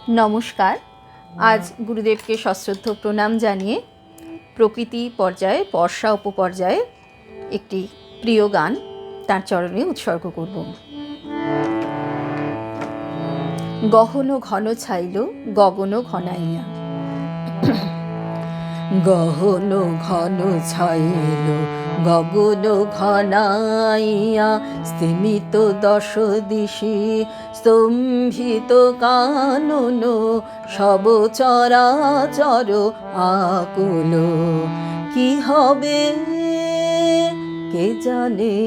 নমস্কার। আজ গুরুদেবকে সশ্রদ্ধ প্রণাম জানিয়ে প্রকৃতি পর্যায়ে বর্ষা উপপর্যায়ে একটি প্রিয় গান তার চরণে উৎসর্গ করব। গহন ঘন ছাইল গগন ঘনাইয়া, গহন ঘন ছাইল গগন ঘনাইয়া, স্তিমিত দশ দিশি স্তম্ভিত কানন, সব চরাচর আকুল। কি হবে কে জানে,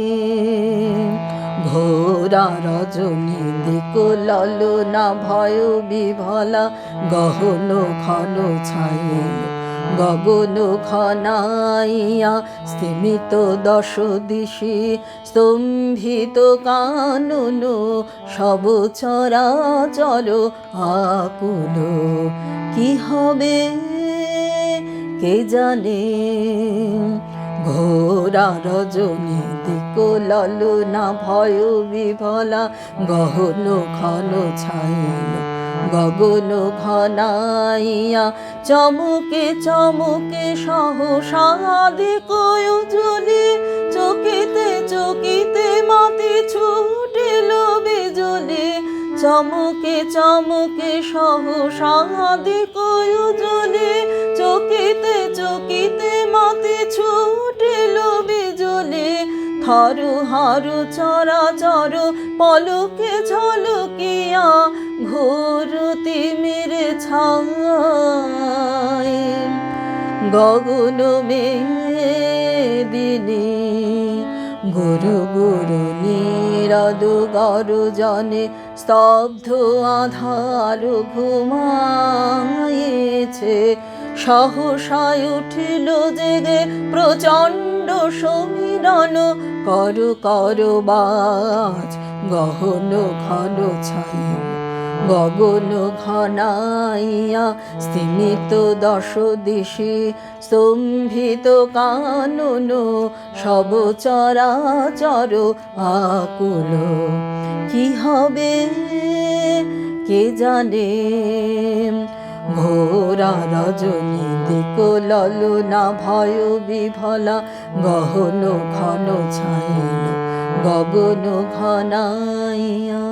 ঘোরা রজনী দিক ললনা ভয় বিভলা, গহন ঘন ছাইল গগন ঘনাইয়া, স্তিমিত দশ দিশি স্তম্ভিত কানন, সব চরাচর আকুল। কি হবে কে জানে, ঘোরা রজনী দিক ললনা ভয় বিভলা, গহন ঘন ছাইল গগন ঘনাইয়া, চমকে চমকে সহসা দিক উজ্জ্বলি, চকিতে চকিতে মাতি ছুটিল বিজলি, চমকে চমকে সহসা দিক উজ্জ্বলি, চকিতে চকিতে মাতি ছুটিল বিজলি, থরু হারু চরাচর পলকে ঝলকিয়া, ঘোর তিমির ছায়, গগন মেদিনী, গুরু গুরু নীরদ গর্জনে, স্তব্ধ আধার ঘুমায়েছে, সহসায় উঠিল জেগে প্রচণ্ড সমীরণ, কর কর বাজ গহন ঘন ছাইল গগন ঘনাইয়া, স্তিমিত দশ দিশি স্তম্ভিত কানন, সব চরাচর আকুল। কি হবে কে জানে, ঘোরা রজনী দিক ললনা ভয় বিভলা, গহন ঘন ছাইল গগন ঘনাইয়া।